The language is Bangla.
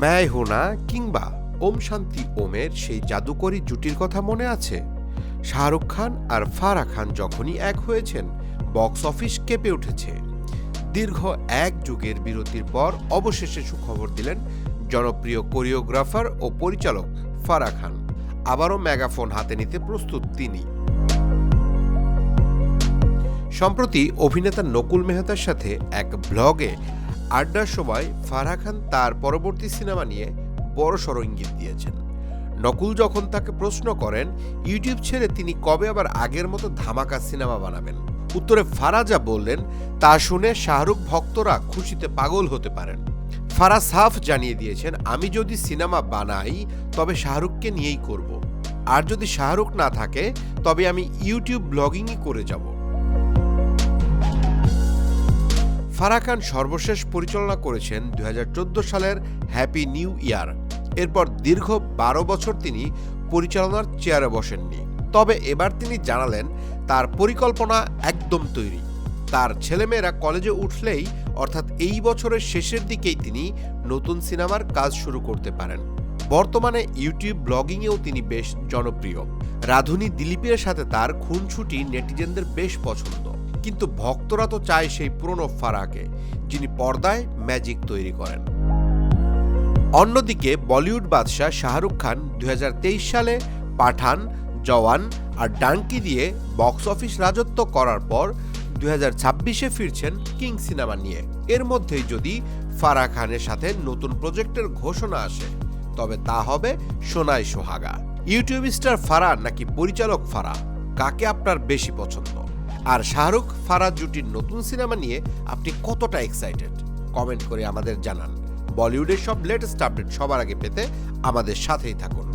ম্যায় হোনা কিংবা ওম শান্তি ওমের সেই জাদুকরী জুটির কথা মনে আছে? শাহরুখ খান আর ফারাহ খান যখনই এক হয়েছেন, বক্স অফিস কেঁপে উঠেছে। দীর্ঘ এক যুগের বিরতির পর অবশেষে সুখবর দিলেন জনপ্রিয় কোরিওগ্রাফার ও পরিচালক ফারাহ খান। আবারও মেগাফোন হাতে নিতে প্রস্তুত তিনি। সম্প্রতি অভিনেতা নকুল মেহতার সাথে এক ব্লগে আড্ডার সময় ফারাহ খান তার পরবর্তী সিনেমা নিয়ে বড়সড় ইঙ্গিত দিয়েছেন। নকুল যখন তাকে প্রশ্ন করেন ইউটিউব ছেড়ে তিনি কবে আবার আগের মতো ধামাকা সিনেমা বানাবেন, উত্তরে ফারাহ যা বললেন তা শুনে শাহরুখ ভক্তরা খুশিতে পাগল হতে পারেন। ফারাহ সাফ জানিয়ে দিয়েছেন, আমি যদি সিনেমা বানাই তবে শাহরুখকে নিয়েই করব, আর যদি শাহরুখ না থাকে তবে আমি ইউটিউব ব্লগিংই করে যাব। ফারাহ খান সর্বশেষ পরিচালনা করেছেন 2014 সালের হ্যাপি নিউ ইয়ার। এরপর দীর্ঘ 12 বছর তিনি পরিচালনার চেয়ারে বসেননি। তবে এবার তিনি জানালেন তার পরিকল্পনা একদম তৈরি। তার ছেলেমেয়েরা কলেজে উঠলেই অর্থাৎ এই বছরের শেষের দিকেই তিনি নতুন সিনেমার কাজ শুরু করতে পারেন। বর্তমানে ইউটিউব ব্লগিংয়েও তিনি বেশ জনপ্রিয়। রাঁধুনি দিলীপের সাথে তার খুনসুটি নেটিজেনদের বেশ পছন্দ। কিন্তু ভক্তরা তো চায় সেই পুরনো ফারাহকে, যিনি পর্দায় ম্যাজিক তৈরি করেন। অন্যদিকে বলিউড বাদশাহ শাহরুখ খান 2023 সালে পাঠান, জওয়ান আর ডাঙ্কি দিয়ে বক্স অফিস রাজত্ব করার পর 2026-এ ফিরছেন কিং সিনেমা নিয়ে। এর মধ্যেই যদি ফারাহ খানের সাথে নতুন প্রজেক্টের ঘোষণা আসে তবে তা হবে সোনায় সোহাগা। ইউটিউব স্টার ফারাহ নাকি পরিচালক ফারাহ, কাকে আপনার বেশি পছন্দ? আর শাহরুখ ফারাহ জুটির নতুন সিনেমা নিয়ে আপনি কতটা এক্সাইটেড? কমেন্ট করে আমাদের জানান। বলিউডের সব লেটেস্ট আপডেট সবার আগে পেতে আমাদের সাথেই থাকুন।